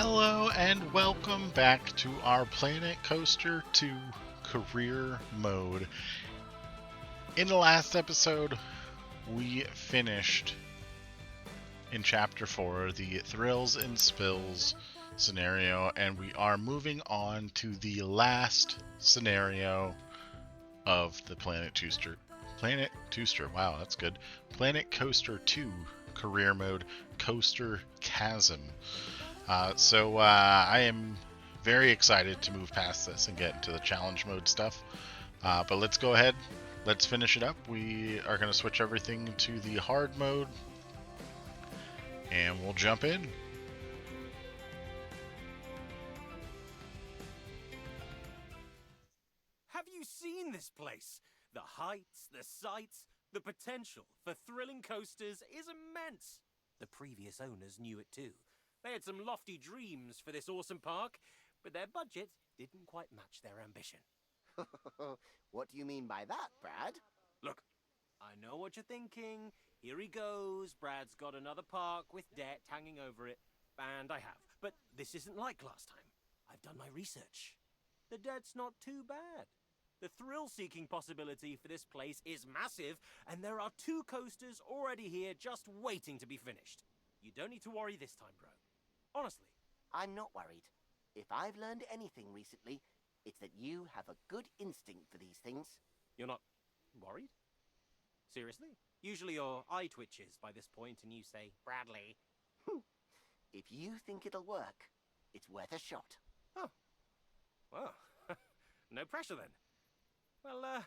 Hello and welcome back to our Planet Coaster 2 Career Mode. In the last episode, we finished in Chapter 4 the Thrills and Spills scenario, and we are moving on to the last scenario of the Planet Coaster, wow, that's good. Planet Coaster 2 Career Mode, Coaster Chasm. I am very excited to move past this and get into the challenge mode stuff. But let's go ahead. Let's finish it up. We are going to switch everything to the hard mode. And we'll jump in. Have you seen this place? The heights, the sights, the potential for thrilling coasters is immense. The previous owners knew it too. They had some lofty dreams for this awesome park, but their budget didn't quite match their ambition. What do you mean by that, Brad? Look, I know what you're thinking. Here he goes. Brad's got another park with debt hanging over it. And I have. But this isn't like last time. I've done my research. The debt's not too bad. The thrill-seeking possibility for this place is massive, and there are 2 coasters already here just waiting to be finished. You don't need to worry this time, bro. Honestly. I'm not worried. If I've learned anything recently, it's that you have a good instinct for these things. You're not worried? Seriously? Usually your eye twitches by this point and you say, Bradley. If you think it'll work, it's worth a shot. Oh. Well, no pressure then. Well,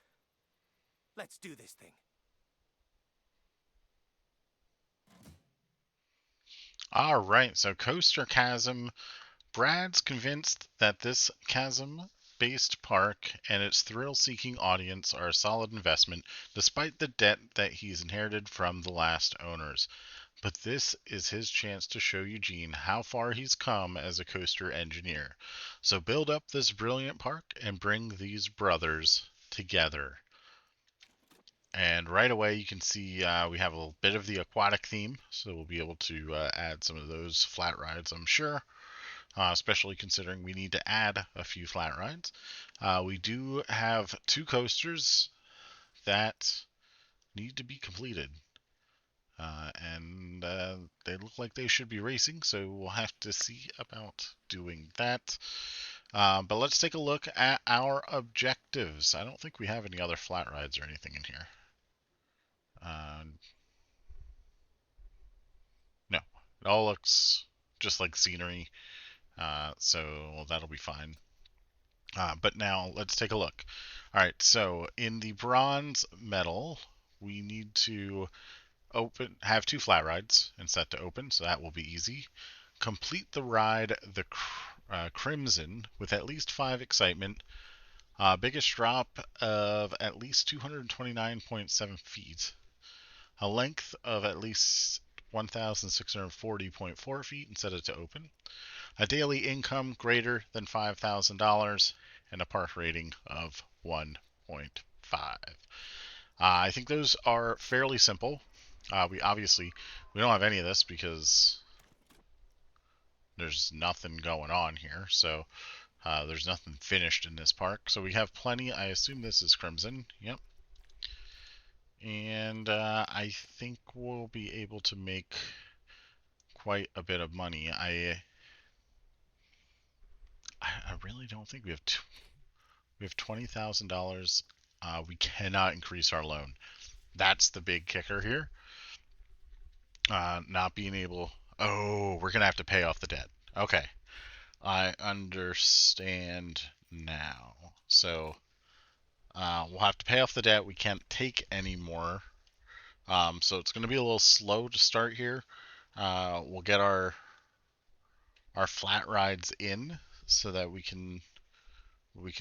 let's do this thing. Alright, so Coaster Chasm. Brad's convinced that this chasm-based park and its thrill-seeking audience are a solid investment, despite the debt that he's inherited from the last owners. But this is his chance to show Eugene how far he's come as a coaster engineer. So build up this brilliant park and bring these brothers together. And right away you can see we have a little bit of the aquatic theme, so we'll be able to add some of those flat rides, I'm sure. Especially considering we need to add a few flat rides. We do have 2 coasters that need to be completed. And they look like they should be racing, so we'll have to see about doing that. But let's take a look at our objectives. I don't think we have any other flat rides or anything in here. No, it all looks just like scenery, so that'll be fine. But now let's take a look. All right, so in the bronze medal, we need to have 2 flat rides and set to open, so that will be easy. Complete the ride, the Crimson, with at least 5 excitement. Biggest drop of at least 229.7 feet. A length of at least 1,640.4 feet and set it to open. A daily income greater than $5,000, and a park rating of 1.5. I think those are fairly simple. We don't have any of this because there's nothing going on here. So there's nothing finished in this park. So we have plenty. I assume this is Crimson. Yep. And I think we'll be able to make quite a bit of money. I really don't think we have $20,000. We cannot increase our loan. That's the big kicker here. Not being able. Oh, we're gonna have to pay off the debt. Okay, I understand now. So we'll have to pay off the debt. We can't take any more. So it's gonna be a little slow to start here. We'll get our flat rides in so that we can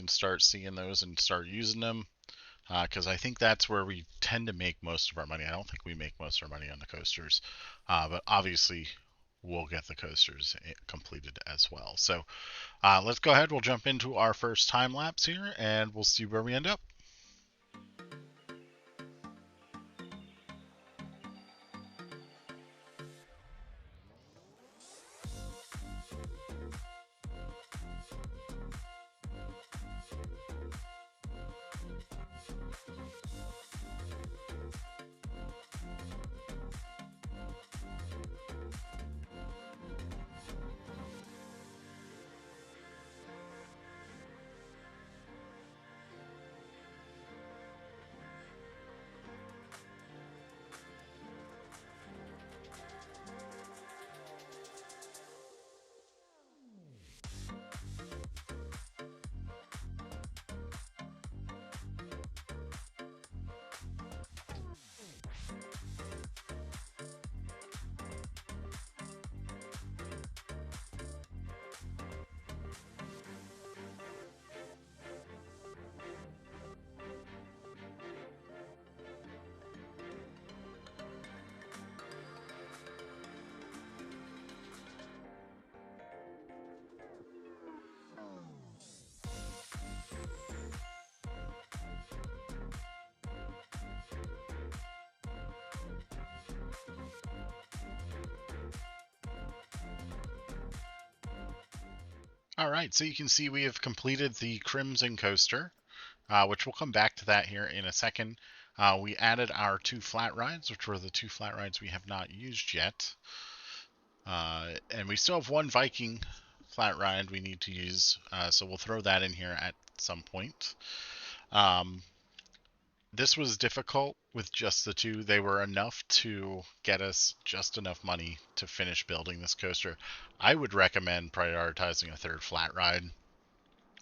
start seeing those and start using them. Because I think that's where we tend to make most of our money. I don't think we make most of our money on the coasters, but obviously we'll get the coasters completed as well. So let's go ahead. We'll jump into our first time lapse here, and we'll see where we end up. All right, so you can see we have completed the Crimson Coaster, which we'll come back to that here in a second. We added our 2 flat rides, which were the 2 flat rides we have not used yet. And we still have 1 Viking flat ride we need to use, so we'll throw that in here at some point. Um, this was difficult with just the 2. They were enough to get us just enough money to finish building this coaster. I would recommend prioritizing a 3rd flat ride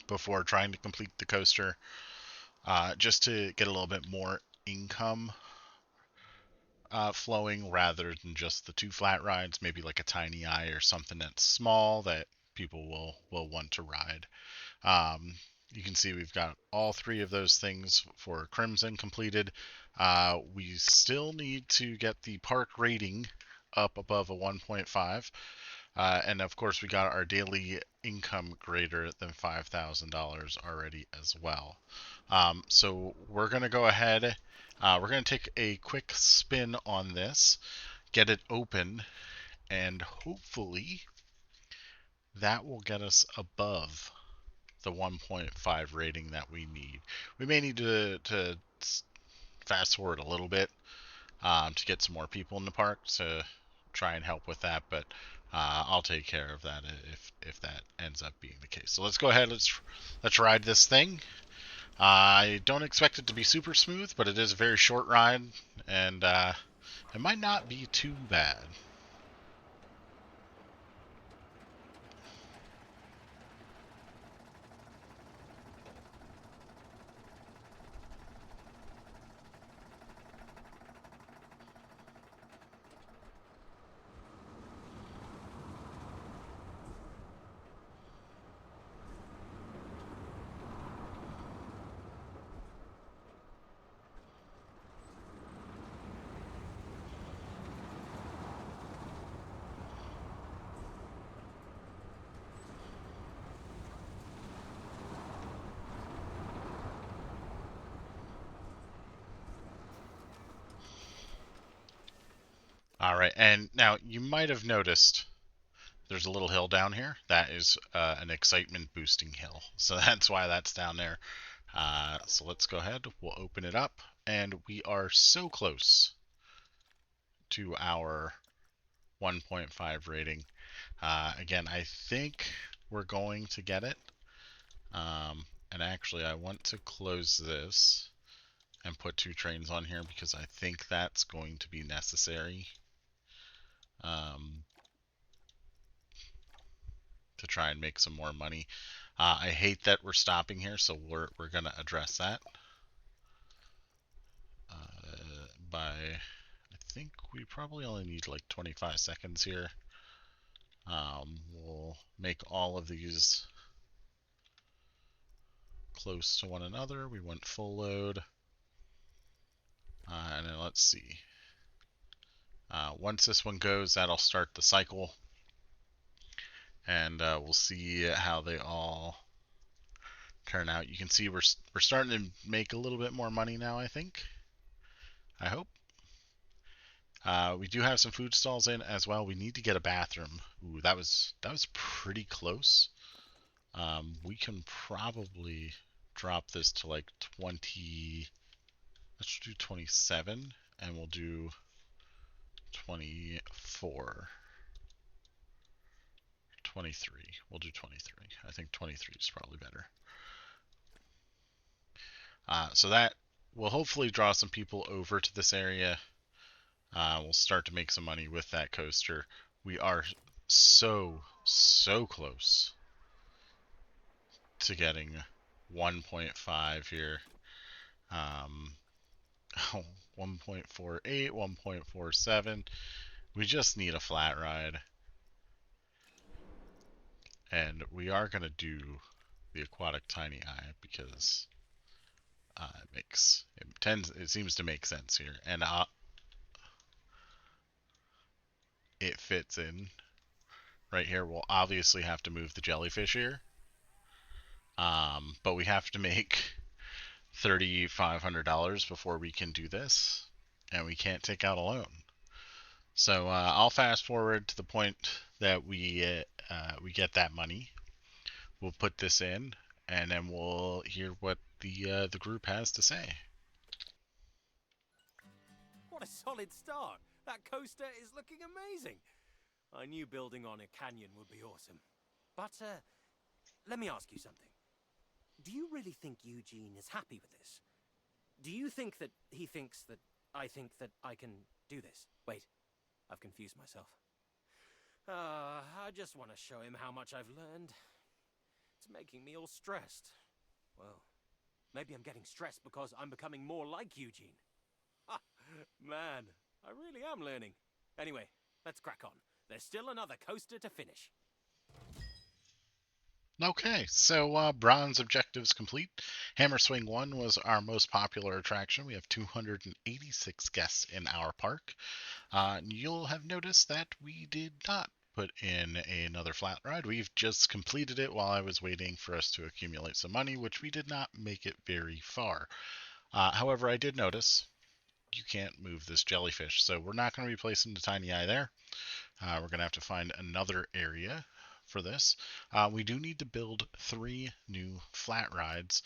before trying to complete the coaster, just to get a little bit more income flowing rather than just the 2 flat rides. Maybe like a tiny eye or something that's small that people will want to ride. Um, you can see we've got all 3 of those things for Crimson completed. We still need to get the park rating up above a 1.5. And of course, we got our daily income greater than $5,000 already as well. So we're going to go ahead. We're going to take a quick spin on this, get it open, and hopefully that will get us above the 1.5 rating that we need. We may need to fast forward a little bit to get some more people in the park to try and help with that, but I'll take care of that if that ends up being the case. So let's go ahead. Let's ride this thing. I don't expect it to be super smooth, but it is a very short ride, and it might not be too bad. All right, and now you might have noticed there's a little hill down here. That is an excitement boosting hill, so that's why that's down there. So let's go ahead. We'll open it up, and we are so close to our 1.5 rating. Again, I think we're going to get it. And actually, I want to close this and put 2 trains on here because I think that's going to be necessary um, to try and make some more money. I hate that we're stopping here, so we're gonna address that by. I think we probably only need like 25 seconds here. We'll make all of these close to one another. We want full load. And then let's see. Once this one goes, that'll start the cycle. And we'll see how they all turn out. You can see we're starting to make a little bit more money now, I think. I hope. We do have some food stalls in as well. We need to get a bathroom. Ooh, that was pretty close. We can probably drop this to like 20. Let's do 27, and we'll do 24. 23. We'll do 23. I think 23 is probably better. So that will hopefully draw some people over to this area. We'll start to make some money with that coaster. We are so close to getting 1.5 here. 1.48, 1.47. We just need a flat ride. And we are going to do the aquatic tiny eye because it seems to make sense here, and it fits in right here. We'll obviously have to move the jellyfish here, but we have to make $3,500 before we can do this, and we can't take out a loan. So I'll fast forward to the point that we get that money. we'll put this in, and then we'll hear what the group has to say. What a solid start! That coaster is looking amazing. I knew building on a canyon would be awesome. But, let me ask you something. Do you really think Eugene is happy with this? Do you think that he thinks that I think that I can do this? Wait, I've confused myself. I just want to show him how much I've learned. It's making me all stressed. Well, maybe I'm getting stressed because I'm becoming more like Eugene. Ha! Man, I really am learning. Anyway, let's crack on. There's still another coaster to finish. Okay, so bronze objectives complete. Hammer Swing 1 was our most popular attraction. We have 286 guests in our park. You'll have noticed that we did not put in another flat ride. We've just completed it while I was waiting for us to accumulate some money, which we did not make it very far. However, I did notice you can't move this jellyfish, so we're not going to be placing the tiny eye there. We're going to have to find another area for this. We do need to build 3 new flat rides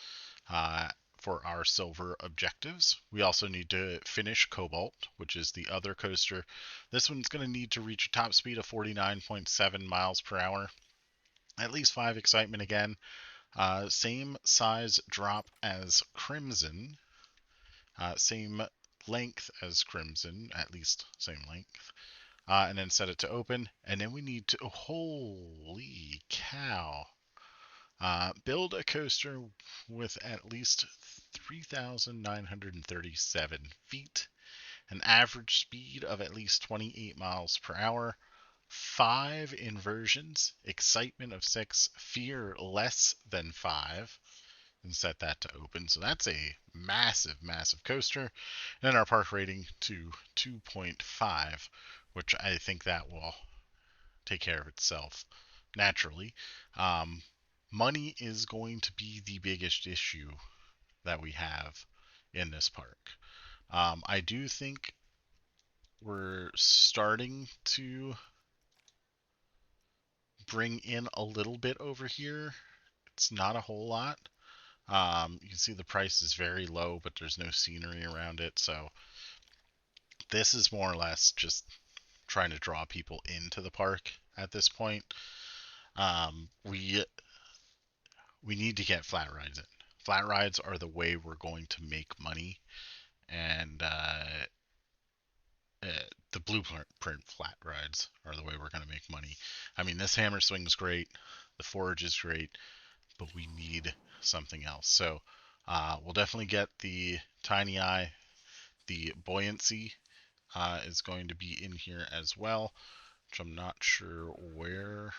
for our silver objectives. We also need to finish Cobalt, which is the other coaster. This one's going to need to reach a top speed of 49.7 miles per hour. At least 5 excitement again. Same size drop as Crimson. Same length as Crimson, at least same length. And then set it to open. And then we need to, oh, holy cow, build a coaster with at least 3,937 feet, an average speed of at least 28 miles per hour, 5 inversions, excitement of 6, fear less than 5, and set that to open. So that's a massive, massive coaster. And our park rating to 2.5, which I think that will take care of itself naturally. Um, Money is going to be the biggest issue that we have in this park. I do think we're starting to bring in a little bit over here. It's not a whole lot. You can see the price is very low, but there's no scenery around it. So this is more or less just trying to draw people into the park at this point. We need to get flat rides in. Flat rides are the way we're going to make money, and the blueprint flat rides are the way we're going to make money. I mean, this hammer swing's great, the forge is great, but we need something else. So we'll definitely get the tiny eye. The buoyancy is going to be in here as well, which I'm not sure where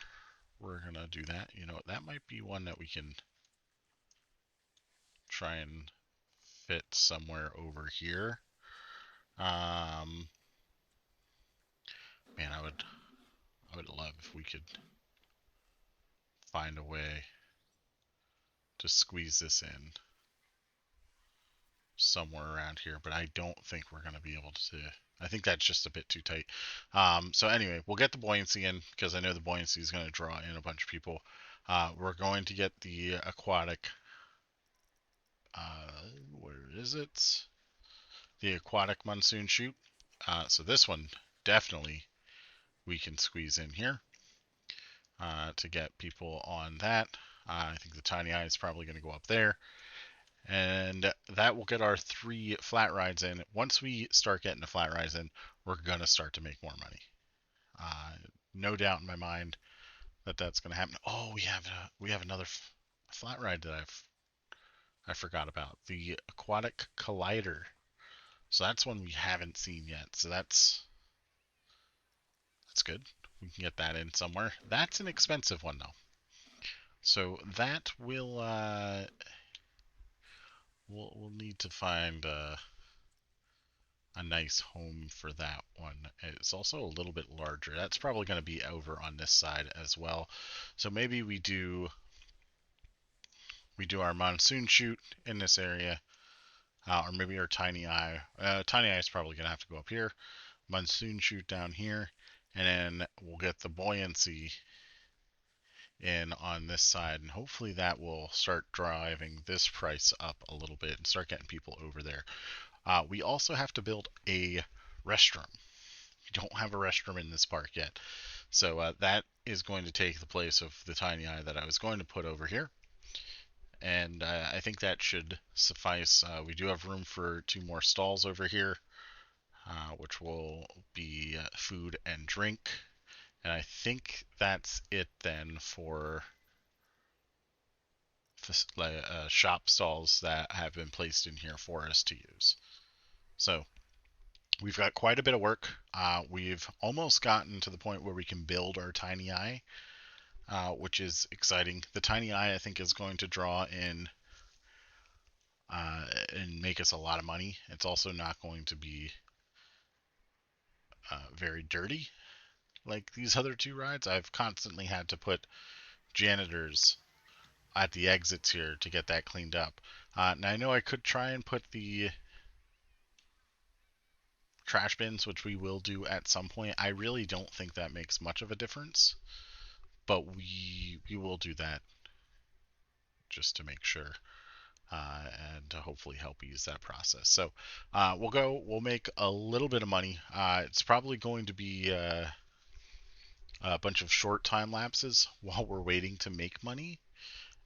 we're going to do that. You know, that might be one that we can try and fit somewhere over here. Um, Man, I would love if we could find a way to squeeze this in somewhere around here, but I don't think we're going to be able to. I think that's just a bit too tight. So anyway, we'll get the buoyancy in because I know the buoyancy is going to draw in a bunch of people. We're going to get the aquatic. Where is it? The aquatic monsoon chute. So this one definitely we can squeeze in here to get people on that. I think the tiny eye is probably going to go up there. And that will get our 3 flat rides in. Once we start getting the flat rides in, we're going to start to make more money. Uh, no doubt in my mind that that's going to happen. Oh, we have another flat ride that I forgot about. The Aquatic Collider. So that's one we haven't seen yet. So that's good. We can get that in somewhere. That's an expensive one though. So that will we'll need to find a nice home for that one. It's also a little bit larger. That's probably going to be over on this side as well. So maybe we do our monsoon chute in this area, or maybe our tiny eye. Tiny eye is probably going to have to go up here. Monsoon chute down here, and then we'll get the buoyancy in on this side, and hopefully that will start driving this price up a little bit and start getting people over there. We also have to build a restroom. We don't have a restroom in this park yet, so that is going to take the place of the tiny eye that I was going to put over here. And I think that should suffice. We do have room for 2 more stalls over here, which will be food and drink. And I think that's it then for shop stalls that have been placed in here for us to use. So we've got quite a bit of work. We've almost gotten to the point where we can build our tiny eye, which is exciting. The tiny eye, I think, is going to draw in and make us a lot of money. It's also not going to be very dirty like these other 2 rides. I've constantly had to put janitors at the exits here to get that cleaned up. Now I know I could try and put the trash bins, which we will do at some point. I really don't think that makes much of a difference, but we will do that just to make sure. And to hopefully help ease that process. So we'll make a little bit of money. It's probably going to be a bunch of short time lapses while we're waiting to make money,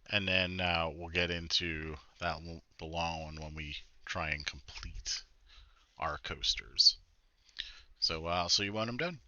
and then we'll get into the long one when we try and complete our coasters. So I'll see you when I'm done.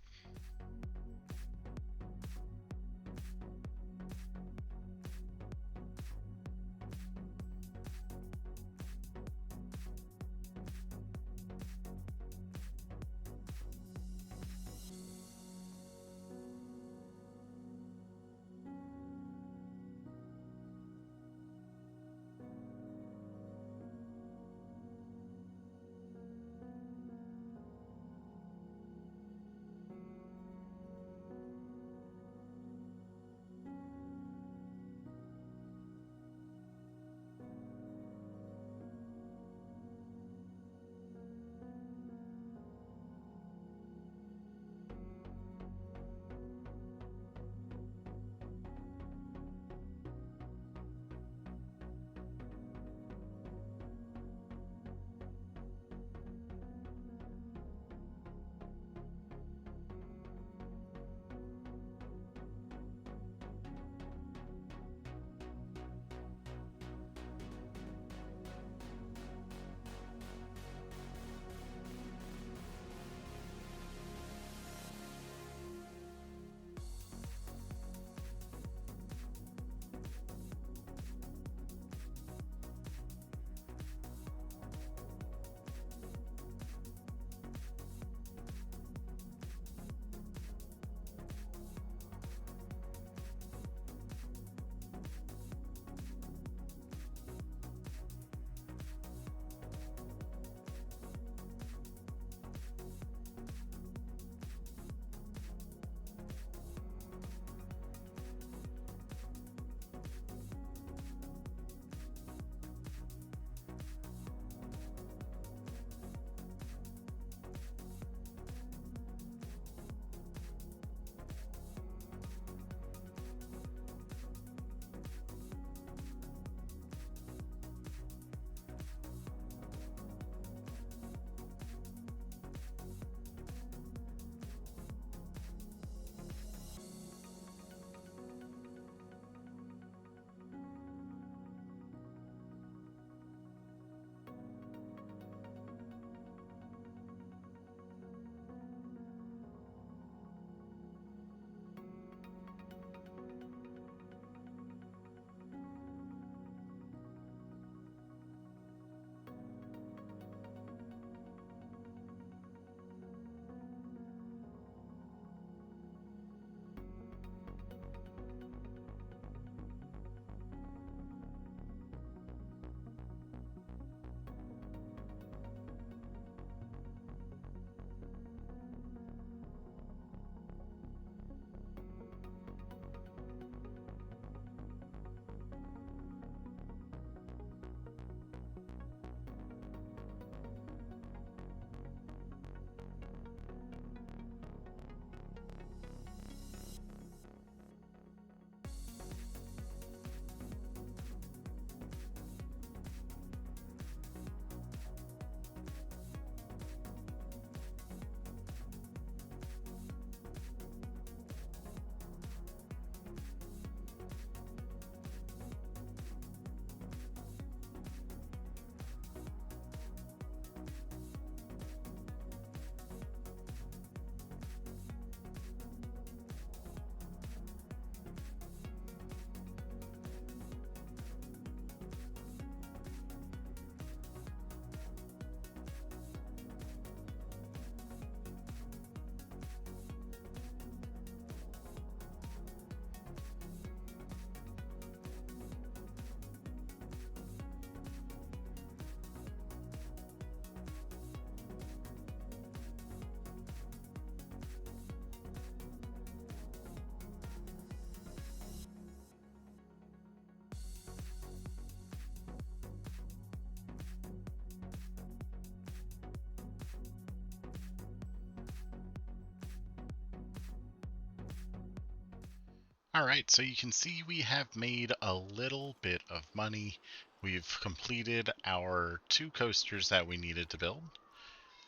All right, so you can see we have made a little bit of money. We've completed our 2 coasters that we needed to build,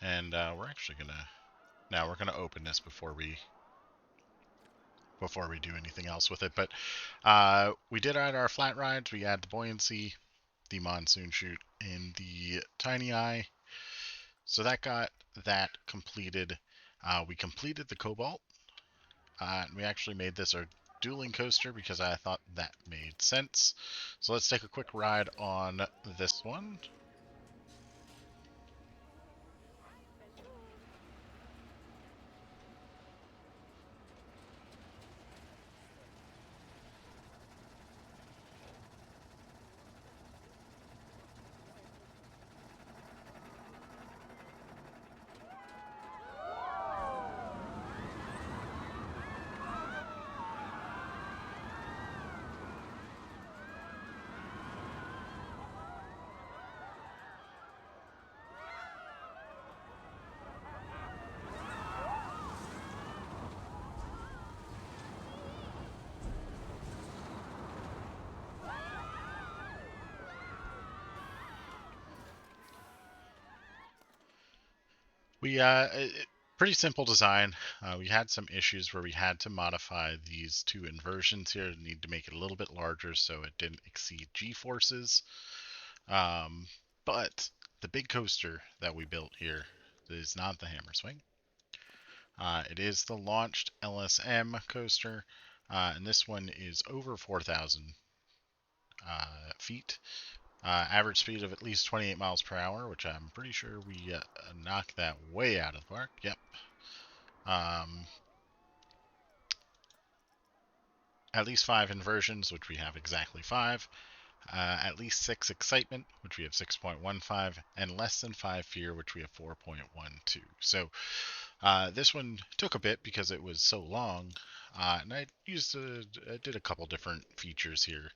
and we're actually gonna now we're gonna open this before we do anything else with it. But we did add our flat rides. We add the buoyancy, the monsoon chute, and the tiny eye. So that got that completed. We completed the cobalt. We actually made this our dueling coaster because I thought that made sense. So let's take a quick ride on this one. We pretty simple design. We had some issues where we had to modify these 2 inversions here. Need to make it a little bit larger so it didn't exceed G forces. Um, but the big coaster that we built here is not the hammer swing. It is the launched LSM coaster, and this one is over 4,000 feet. Average speed of at least 28 miles per hour, which I'm pretty sure we knocked that way out of the park. Yep. Um, at least 5 inversions, which we have exactly 5. At least 6 excitement, which we have 6.15, and less than 5 fear, which we have 4.12. So this one took a bit because it was so long, and I did a couple different features here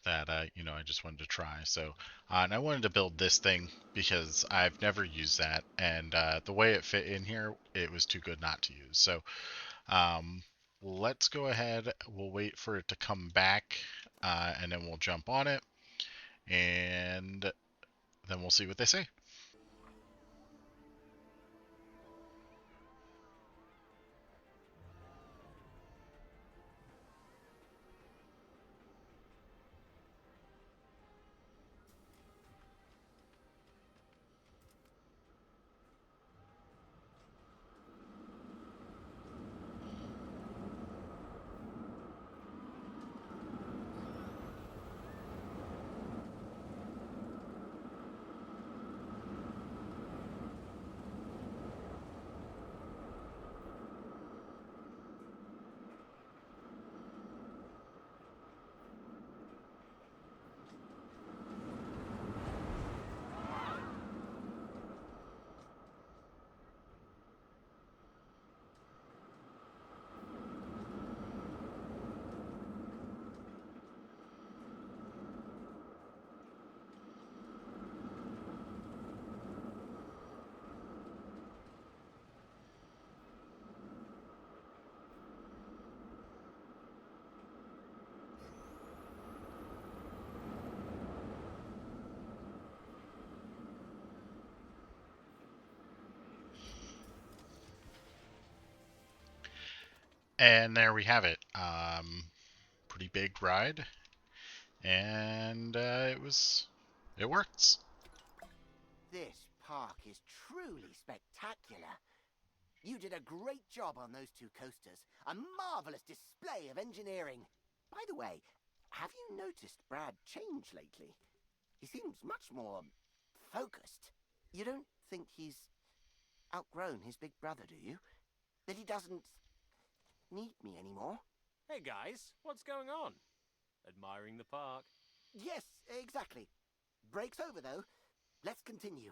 that I just wanted to try. So, and I wanted to build this thing because I've never used that, and the way it fit in here, it was too good not to use. So, um, let's go ahead. We'll wait for it to come back, and then we'll jump on it, and then we'll see what they say. And there we have it. Pretty big ride, and it works. This park is truly spectacular. You did a great job on those 2 coasters. A marvelous display of engineering. By the way, have you noticed Brad change lately? He seems much more focused. You don't think he's outgrown his big brother, do you? That he doesn't need me anymore? Hey guys, what's going on? Admiring the park? Yes, exactly. Break's over, though. Let's continue.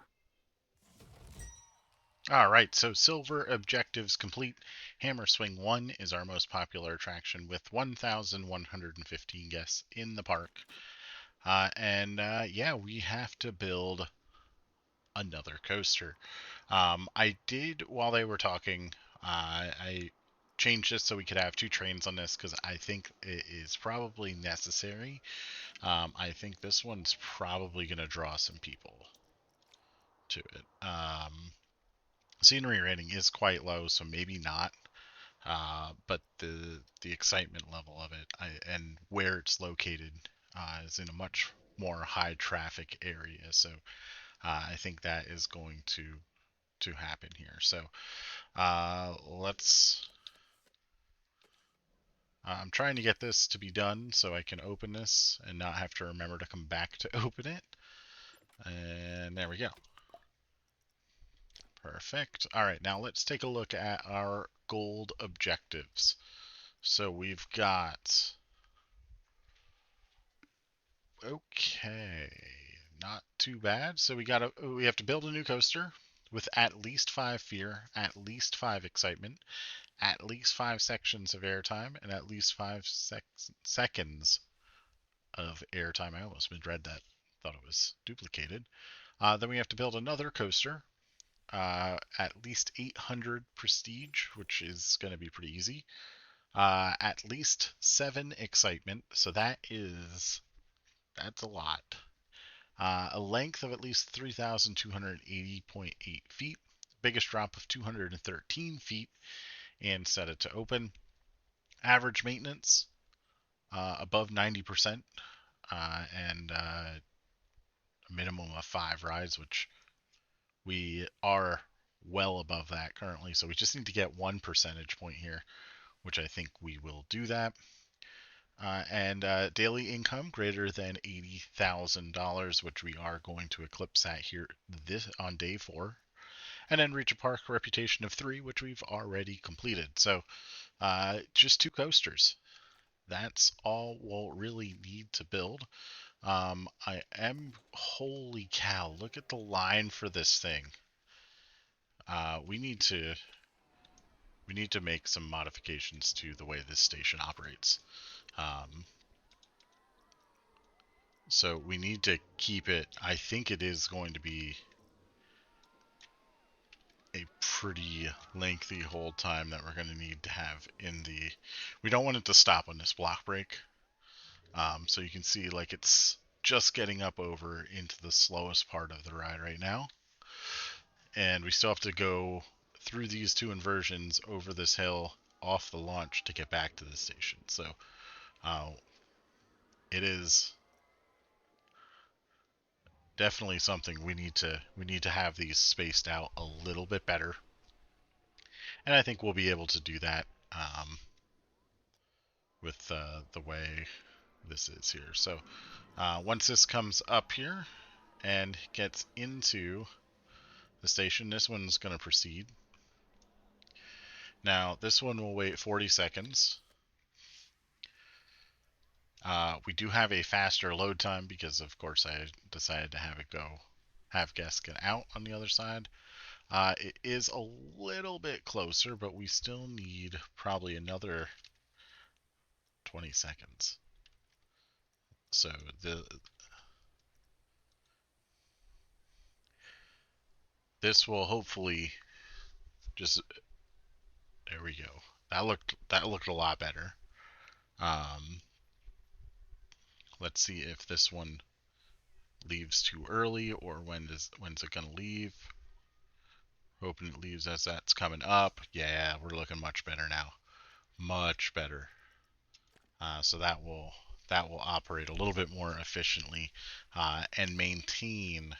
All right, so silver objectives complete. Hammer Swing 1 is our most popular attraction with 1,115 guests in the park. And yeah, we have to build another coaster. I did, while they were talking, I changed this so we could have 2 trains on this because I think it is probably necessary. I think this one's probably going to draw some people to it. Scenery rating is quite low, so maybe not. But the excitement level of it and where it's located is in a much more high traffic area. So I think that is going to happen here. So let's. I'm trying to get this to be done so I can open this and not have to remember to come back to open it. And there we go. Perfect. All right, now let's take a look at our gold objectives. So we've got. Okay, not too bad. So we have to build a new coaster with at least 5 fear, at least 5 excitement, at least 5 sections of airtime, and at least 5 seconds of airtime. I almost misread that. Thought it was duplicated. Then we have to build another coaster. At least 800 prestige, which is going to be pretty easy. At least 7 excitement, so that's a lot. A length of at least 3,280.8 feet. Biggest drop of 213 feet, and set it to open. Average maintenance above 90%, and a minimum of 5 rides, which we are well above that currently. So we just need to get 1 percentage point here, which I think we will do that. And daily income greater than $80,000, which we are going to eclipse that here this on day 4. And then reach a park reputation of 3, which we've already completed. So just 2 coasters. That's all we'll really need to build. Holy cow, look at the line for this thing. We need to make some modifications to the way this station operates. So we need to keep it. I think it is going to be a pretty lengthy hold time that we're going to need to have in the. We don't want it to stop on this block break. So you can see like it's just getting up over into the slowest part of the ride right now. And we still have to go through these 2 inversions over this hill off the launch to get back to the station. So it is definitely something we need to have these spaced out a little bit better, and I think we'll be able to do that with the way this is here. So once this comes up here and gets into the station, this one's going to proceed. Now this one will wait 40 seconds. We do have a faster load time because, of course, I decided to have guests get out on the other side. It is a little bit closer, but we still need probably another 20 seconds. So this will hopefully just. There we go. That looked a lot better. Um, let's see if this one leaves too early or when's it gonna leave. Hoping it leaves as that's coming up. Yeah, we're looking much better now. Much better. So that will operate a little bit more efficiently and maintain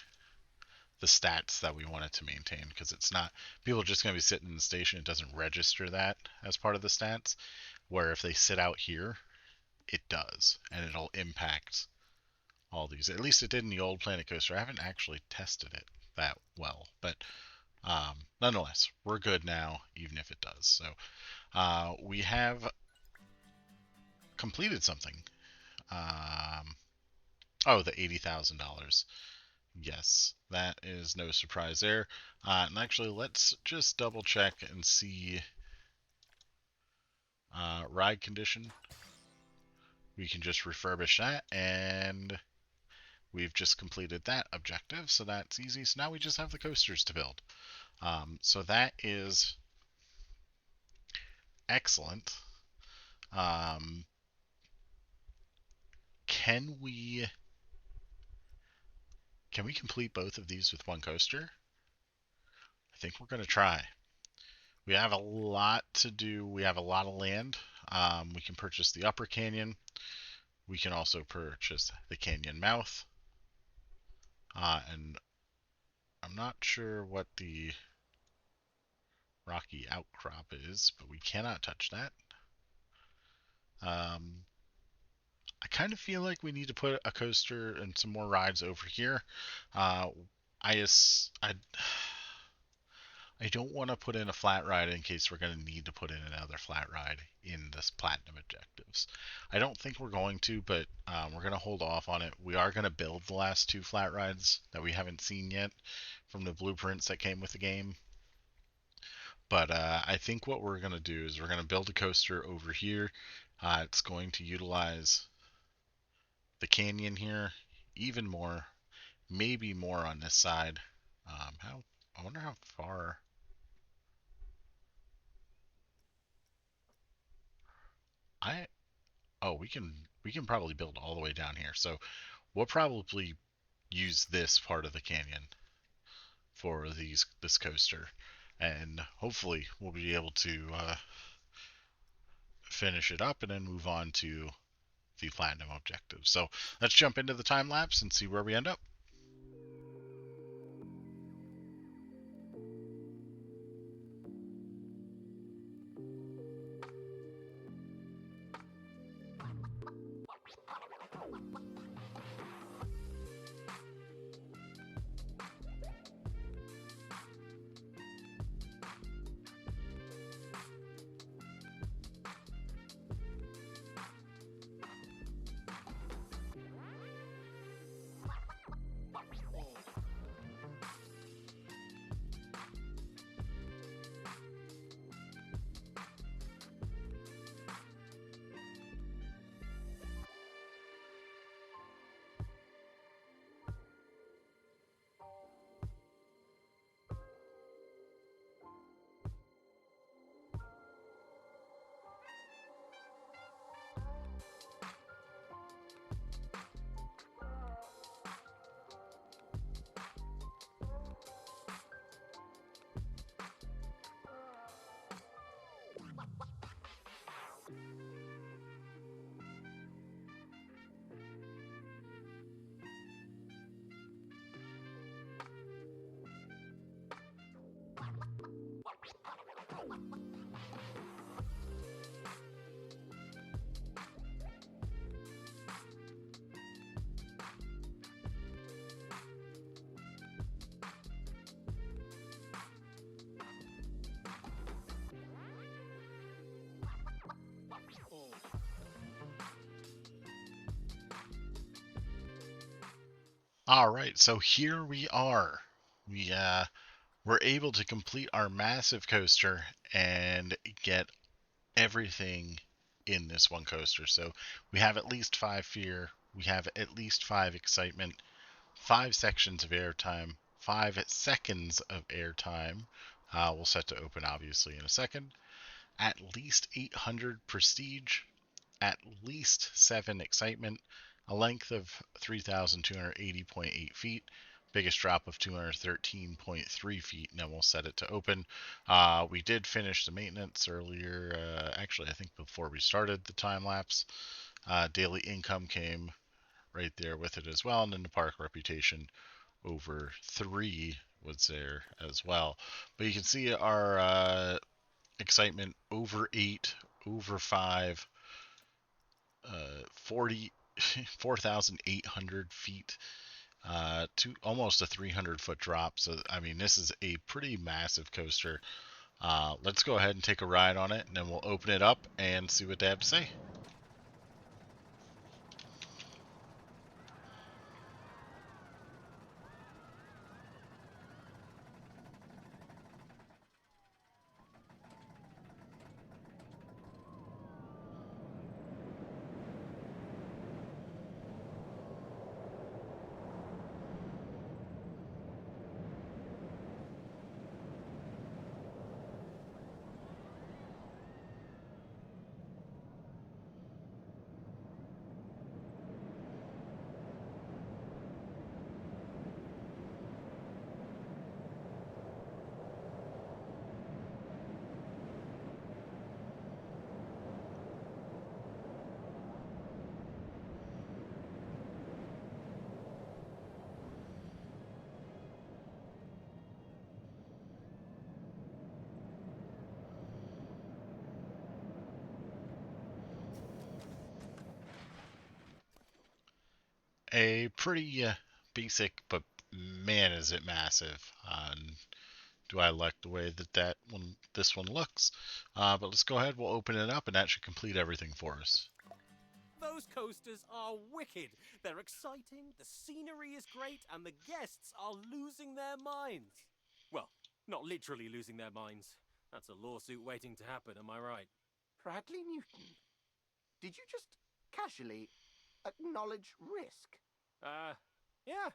the stats that we want it to maintain, because it's not people are just going to be sitting in the station. It doesn't register that as part of the stats, where if they sit out here it does, and it'll impact all these. At least it did in the old Planet Coaster. I haven't actually tested it that well, but nonetheless we're good now even if it does. So we have completed something. Oh, the $80,000. Yes, that is no surprise there. And actually, let's just double check and see ride condition. We can just refurbish that, and we've just completed that objective, so that's easy. So now we just have the coasters to build. So that is excellent. Um, can we complete both of these with one coaster? I think we're going to try. We have a lot to do. We have a lot of land. We can purchase the upper canyon. We can also purchase the canyon mouth. And I'm not sure what the rocky outcrop is, but we cannot touch that. I kind of feel like we need to put a coaster and some more rides over here. Uh, I, I I don't want to put in a flat ride in case we're going to need to put in another flat ride in this platinum objectives. I don't think we're going to, but we're going to hold off on it. We are going to build the last two flat rides that we haven't seen yet from the blueprints that came with the game. But I think what we're going to do is we're going to build a coaster over here. It's going to utilize the canyon here even more, maybe more on this side. How I wonder how far. I Oh, we can probably build all the way down here. So we'll probably use this part of the canyon for this coaster, and hopefully we'll be able to finish it up and then move on to the platinum objective. So let's jump into the time lapse and see where we end up. All right, so here we are. We were able to complete our massive coaster and get everything in this one coaster. So we have at least 5 fear, we have at least 5 excitement, 5 sections of airtime, 5 seconds of airtime. We'll set to open obviously in a second. At least 800 prestige, at least 7 excitement, a length of 3,280.8 feet, biggest drop of 213.3 feet, and then we'll set it to open. We did finish the maintenance earlier, actually, I think before we started the time lapse. Daily income came right there with it as well, and then the park reputation over 3 was there as well. But you can see our excitement over 8, over 5, 40, 4,800 feet, to almost a 300-foot drop. So, I mean, this is a pretty massive coaster. Let's go ahead and take a ride on it, and then we'll open it up and see what they have to say. a pretty basic, but man, is it massive. Do I like the way this one looks? But let's go ahead. We'll open it up, and that should complete everything for us. Those coasters are wicked. They're exciting, the scenery is great, and the guests are losing their minds. Well, not literally losing their minds. That's a lawsuit waiting to happen, am I right? Bradley Newton, did you just casually acknowledge risk? Yeah,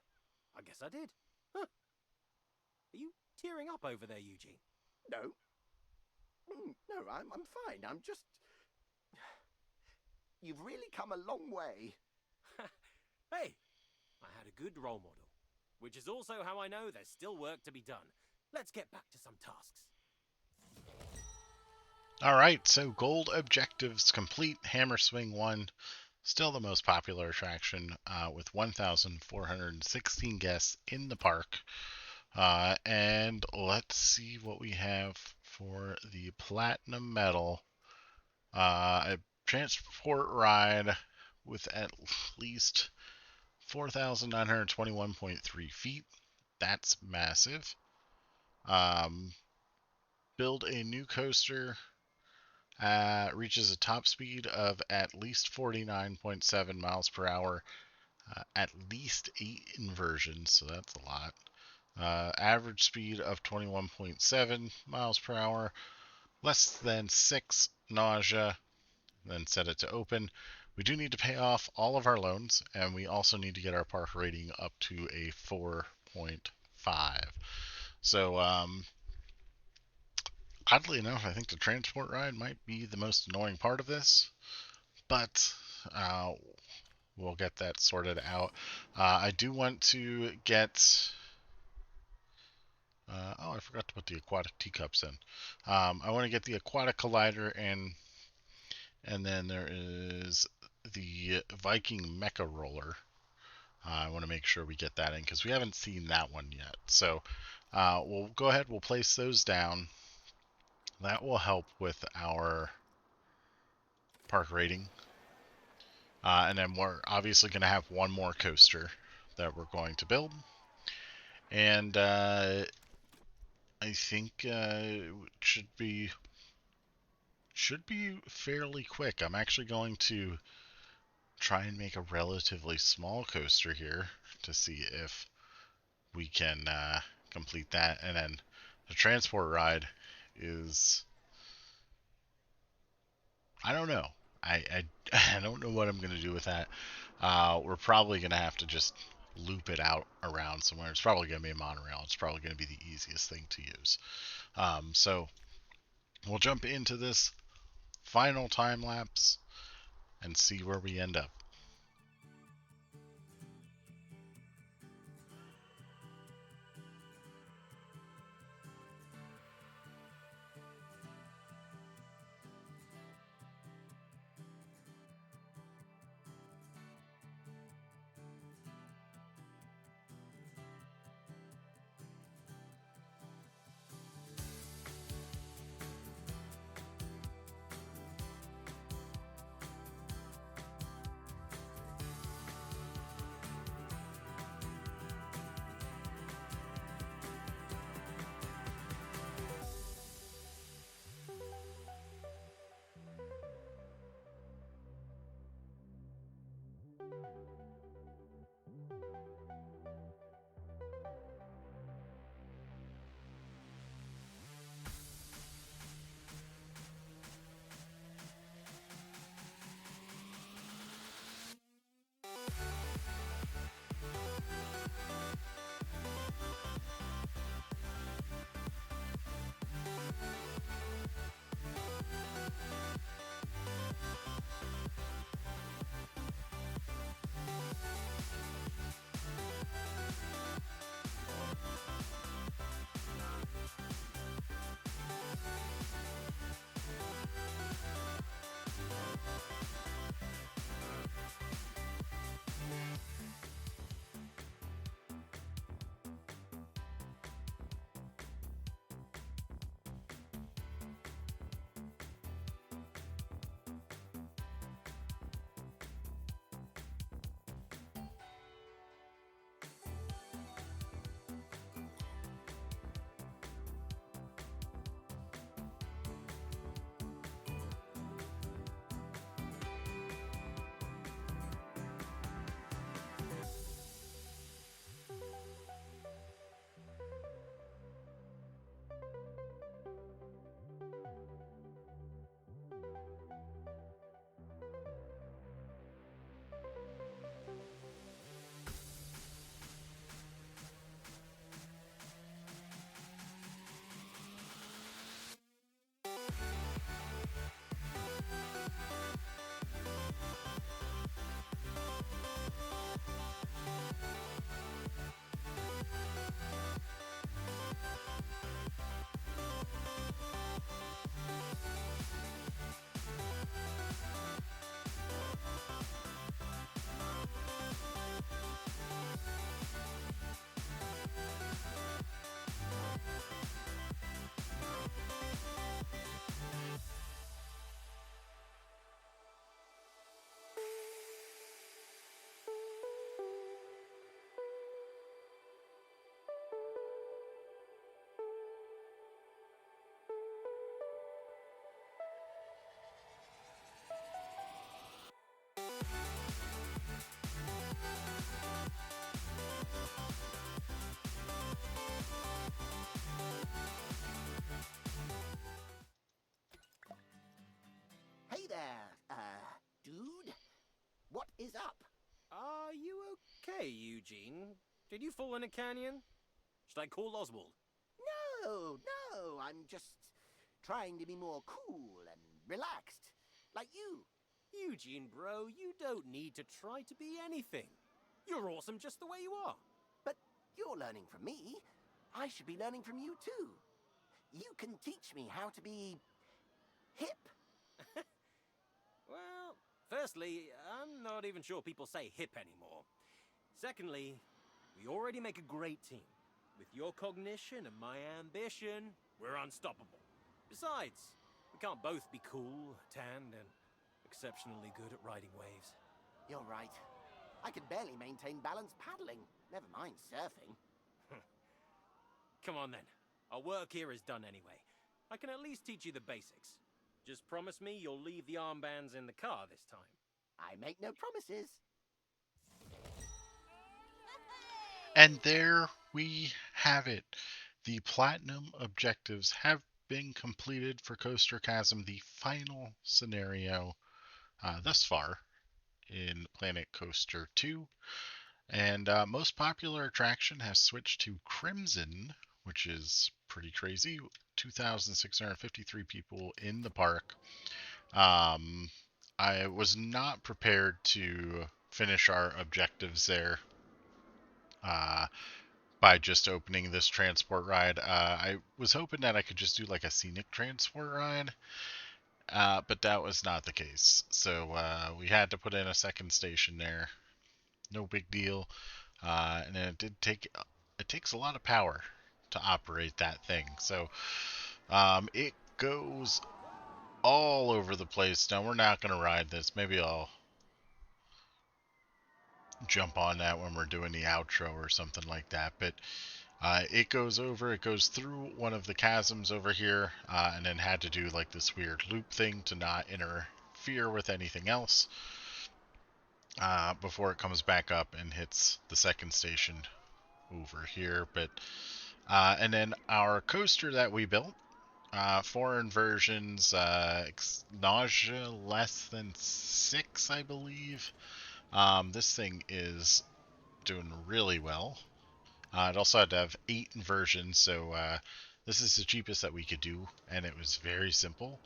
I guess I did. Huh. Are you tearing up over there, Eugene? No. No, I'm fine. I'm just. You've really come a long way. Hey, I had a good role model, which is also how I know there's still work to be done. Let's get back to some tasks. Alright, so gold objectives complete. Hammer Swing 1, still the most popular attraction, with 1,416 guests in the park. And let's see what we have for the Platinum Medal. A transport ride with at least 4,921.3 feet. That's massive. Build a new coaster. Reaches a top speed of at least 49.7 miles per hour. At least 8 inversions, so that's a lot. Average speed of 21.7 miles per hour. Less than 6 nausea. Then set it to open. We do need to pay off all of our loans, and we also need to get our park rating up to a 4.5. So, oddly enough, I think the transport ride might be the most annoying part of this, but we'll get that sorted out. I do want to get. I forgot to put the aquatic teacups in. I want to get the aquatic collider in, and then there is the Viking Mecha Roller. I want to make sure we get that in because we haven't seen that one yet. So we'll go ahead. We'll place those down. That will help with our park rating. And then we're obviously going to have one more coaster that we're going to build. And I think it should be fairly quick. I'm actually going to try and make a relatively small coaster here to see if we can complete that. And then the transport ride is, I don't know. I don't know what I'm going to do with that. We're probably going to have to just loop it out around somewhere. It's probably going to be a monorail. It's probably going to be the easiest thing to use. So we'll jump into this final time lapse and see where we end up. up. Are you okay, Eugene? Did you fall in a canyon? Should I call Oswald? No, I'm just trying to be more cool and relaxed. Like you. Eugene, bro, you don't need to try to be anything. You're awesome just the way you are. But you're learning from me. I should be learning from you too. You can teach me how to be hip. Well, firstly, I'm not even sure people say hip anymore. Secondly, we already make a great team. With your cognition and my ambition, we're unstoppable. Besides, we can't both be cool, tanned, and exceptionally good at riding waves. You're right. I can barely maintain balance paddling, never mind surfing. Come on then. Our work here is done anyway. I can at least teach you the basics. Just promise me you'll leave the armbands in the car this time. I make no promises. And there we have it. The platinum objectives have been completed for Coaster Chasm, the final scenario thus far in Planet Coaster 2. And most popular attraction has switched to Crimson, which is pretty crazy. 2,653 people in the park. I was not prepared to finish our objectives there uh, by just opening this transport ride. I was hoping that I could just do like a scenic transport ride, but that was not the case. So we had to put in a second station there. No big deal. And it did take it takes a lot of power to operate that thing. So it goes all over the place. Now we're not gonna ride this. Maybe I'll jump on that when we're doing the outro or something like that. But it goes through one of the chasms over here, and then had to do like this weird loop thing to not interfere with anything else before it comes back up and hits the second station over here. But and then our coaster that we built, foreign versions, nausea less than 6, I believe. This thing is doing really well. It also had to have 8 inversions, so this is the cheapest that we could do, and it was very simple.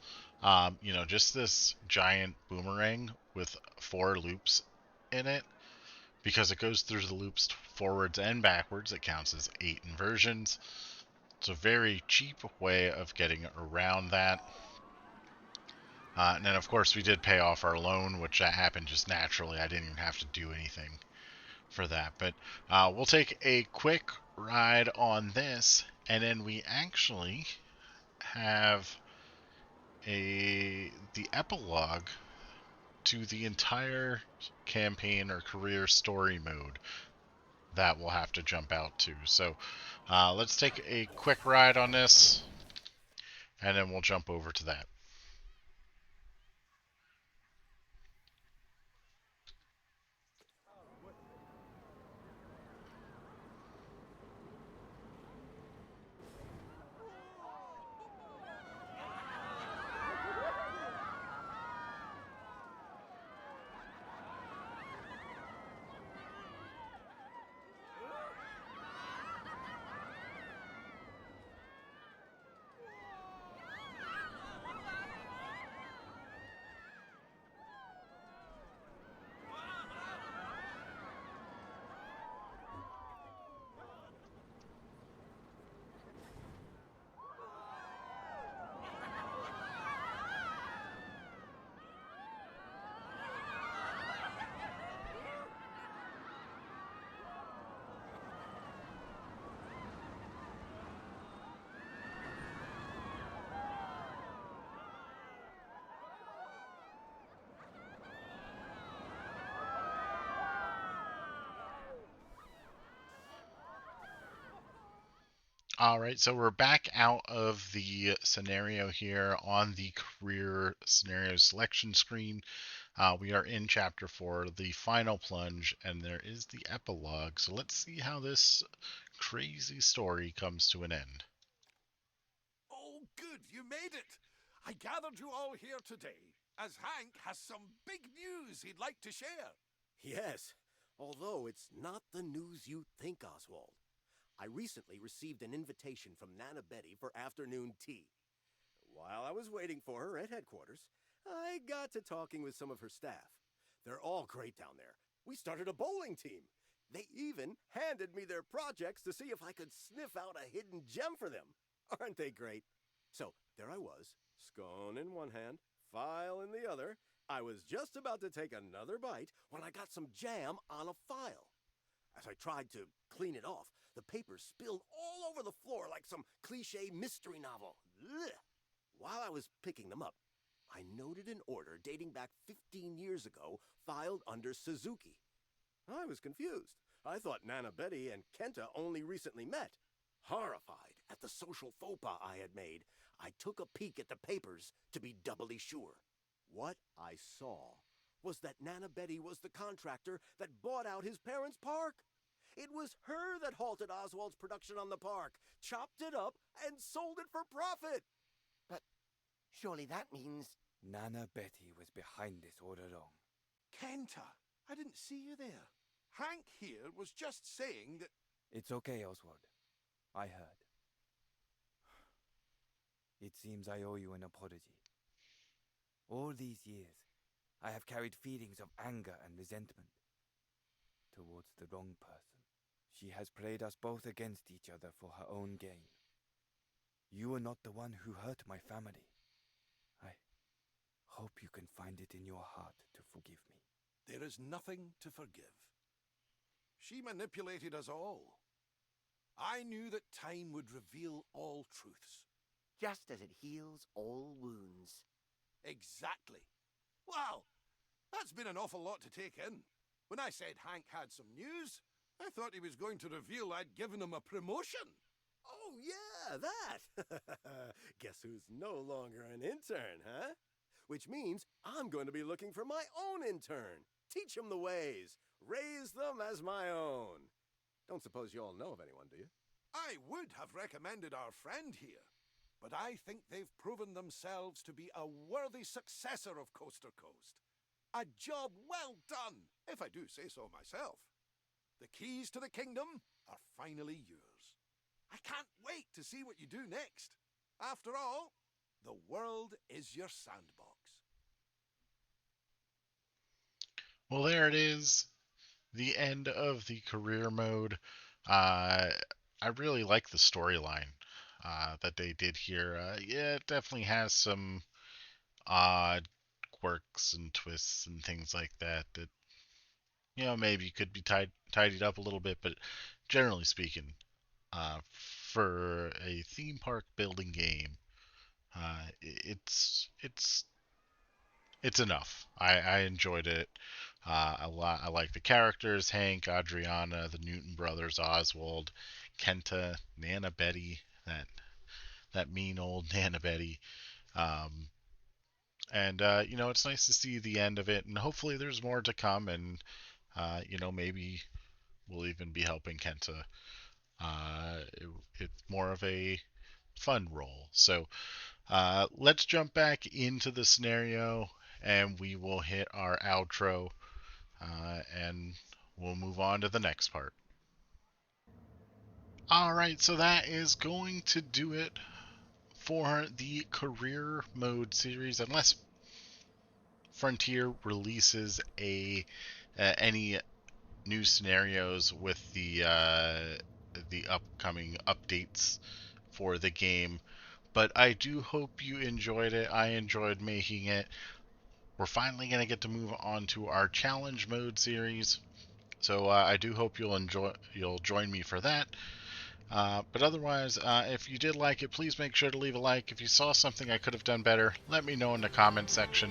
Just this giant boomerang with 4 loops in it. Because it goes through the loops forwards and backwards, it counts as 8 inversions. It's a very cheap way of getting around that. And then, of course, we did pay off our loan, which that happened just naturally. I didn't even have to do anything for that. But we'll take a quick ride on this, and then we actually have the epilogue to the entire campaign or career story mode that we'll have to jump out to. So let's take a quick ride on this, and then we'll jump over to that. All right, so we're back out of the scenario here on the career scenario selection screen. We are in chapter 4, the final plunge, and there is the epilogue. So let's see how this crazy story comes to an end. Oh, good, you made it! I gathered you all here today, as Hank has some big news he'd like to share. Yes, although it's not the news you think, Oswald. I recently received an invitation from Nana Betty for afternoon tea. While I was waiting for her at headquarters, I got to talking with some of her staff. They're all great down there. We started a bowling team. They even handed me their projects to see if I could sniff out a hidden gem for them. Aren't they great? So there I was, scone in one hand, file in the other. I was just about to take another bite when I got some jam on a file. As I tried to clean it off, the paper spilled all over the floor like some cliche mystery novel. Ugh. While I was picking them up, I noted an order dating back 15 years ago filed under Suzuki. I was confused. I thought Nana Betty and Kenta only recently met. Horrified at the social faux pas I had made, I took a peek at the papers to be doubly sure. What I saw was that Nana Betty was the contractor that bought out his parents' park. It was her that halted Oswald's production on the park, chopped it up, and sold it for profit. But surely that means... Nana Betty was behind this all along. Kenta, I didn't see you there. Hank here was just saying that... It's okay, Oswald. I heard. It seems I owe you an apology. All these years, I have carried feelings of anger and resentment towards the wrong person. She has played us both against each other for her own gain. You are not the one who hurt my family. I hope you can find it in your heart to forgive me. There is nothing to forgive. She manipulated us all. I knew that time would reveal all truths. just as it heals all wounds. Exactly. Wow, that's been an awful lot to take in. When I said Hank had some news, I thought he was going to reveal I'd given him a promotion. Oh, yeah, that. Guess who's no longer an intern, huh? Which means I'm going to be looking for my own intern. Teach them the ways. Raise them as my own. Don't suppose you all know of anyone, do you? I would have recommended our friend here, but I think they've proven themselves to be a worthy successor of Coast to Coast. A job well done, if I do say so myself. The keys to the kingdom are finally yours. I can't wait to see what you do next. After all, the world is your sandbox. Well, there it is. The end of the career mode. Uh, I really like the storyline that they did here. Yeah, it definitely has some odd quirks and twists and things like that that maybe could be tidied up a little bit, but generally speaking, for a theme park building game, it's enough. I enjoyed it a lot. I like the characters: Hank, Adriana, the Newton brothers, Oswald, Kenta, Nana Betty, that mean old Nana Betty. Um, and it's nice to see the end of it, and hopefully there's more to come. And maybe we'll even be helping Kenta. It's more of a fun role. So let's jump back into the scenario, and we will hit our outro, and we'll move on to the next part. Alright, so that is going to do it for the career mode series, unless Frontier releases any new scenarios with the upcoming updates for the game. But I do hope you enjoyed it. I enjoyed making it. We're finally going to get to move on to our challenge mode series. So I do hope you'll join me for that. But otherwise, if you did like it, please make sure to leave a like. If you saw something I could have done better, let me know in the comment section.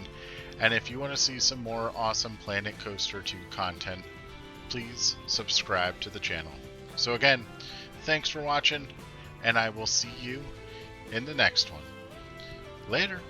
And if you want to see some more awesome Planet Coaster 2 content, please subscribe to the channel. So again, thanks for watching, and I will see you in the next one. Later.